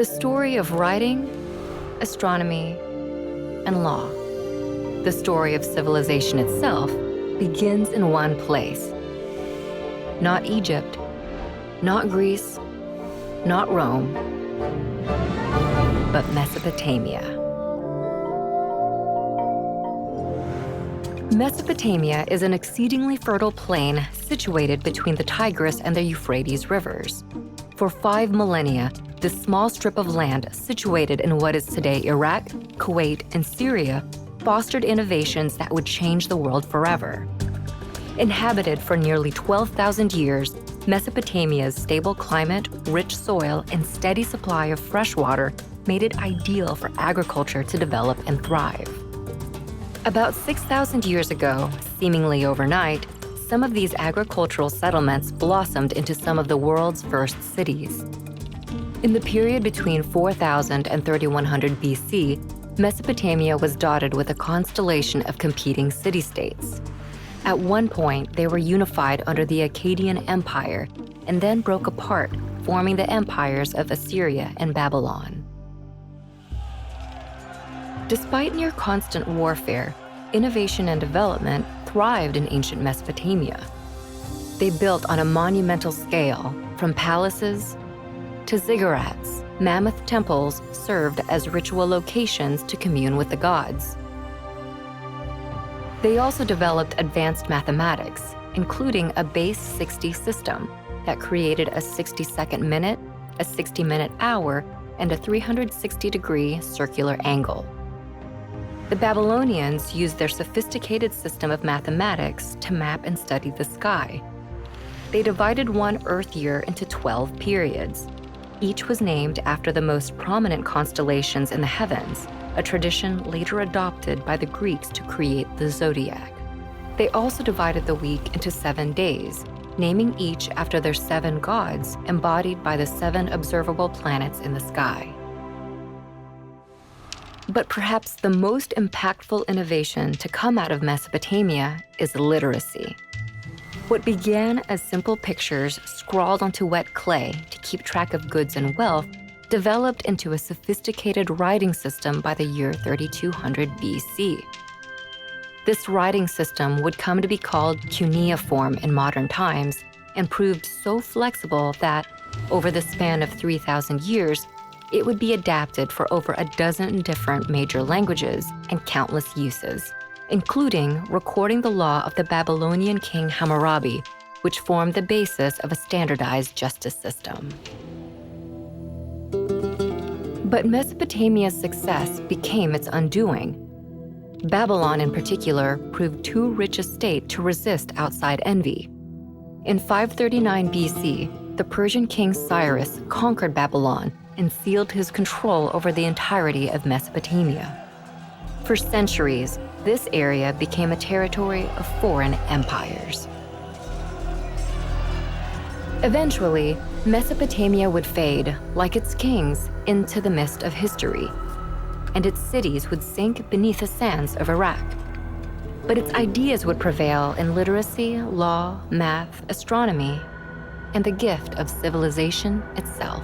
The story of writing, astronomy, and law. The story of civilization itself begins in one place. Not Egypt, not Greece, not Rome, but Mesopotamia. Mesopotamia is an exceedingly fertile plain situated between the Tigris and the Euphrates rivers. For 5 millennia, this small strip of land situated in what is today Iraq, Kuwait, and Syria fostered innovations that would change the world forever. Inhabited for nearly 12,000 years, Mesopotamia's stable climate, rich soil, and steady supply of fresh water made it ideal for agriculture to develop and thrive. About 6,000 years ago, seemingly overnight, some of these agricultural settlements blossomed into some of the world's first cities. In the period between 4000 and 3100 BC, Mesopotamia was dotted with a constellation of competing city-states. At one point, they were unified under the Akkadian Empire and then broke apart, forming the empires of Assyria and Babylon. Despite near constant warfare, innovation and development thrived in ancient Mesopotamia. They built on a monumental scale, from palaces to ziggurats. Mammoth temples served as ritual locations to commune with the gods. They also developed advanced mathematics, including a base 60 system that created a 60-second minute, a 60-minute hour, and a 360-degree circular angle. The Babylonians used their sophisticated system of mathematics to map and study the sky. They divided one Earth year into 12 periods. Each was named after the most prominent constellations in the heavens, a tradition later adopted by the Greeks to create the zodiac. They also divided the week into 7 days, naming each after their 7 gods embodied by the 7 observable planets in the sky. But perhaps the most impactful innovation to come out of Mesopotamia is literacy. What began as simple pictures scrawled onto wet clay to keep track of goods and wealth developed into a sophisticated writing system by the year 3200 BC. This writing system would come to be called cuneiform in modern times and proved so flexible that, over the span of 3,000 years, it would be adapted for over a dozen different major languages and countless uses, including recording the law of the Babylonian king Hammurabi, which formed the basis of a standardized justice system. But Mesopotamia's success became its undoing. Babylon, in particular, proved too rich a state to resist outside envy. In 539 BC, the Persian king Cyrus conquered Babylon and sealed his control over the entirety of Mesopotamia. For centuries, this area became a territory of foreign empires. Eventually, Mesopotamia would fade, like its kings, into the mist of history, and its cities would sink beneath the sands of Iraq. But its ideas would prevail in literacy, law, math, astronomy, and the gift of civilization itself.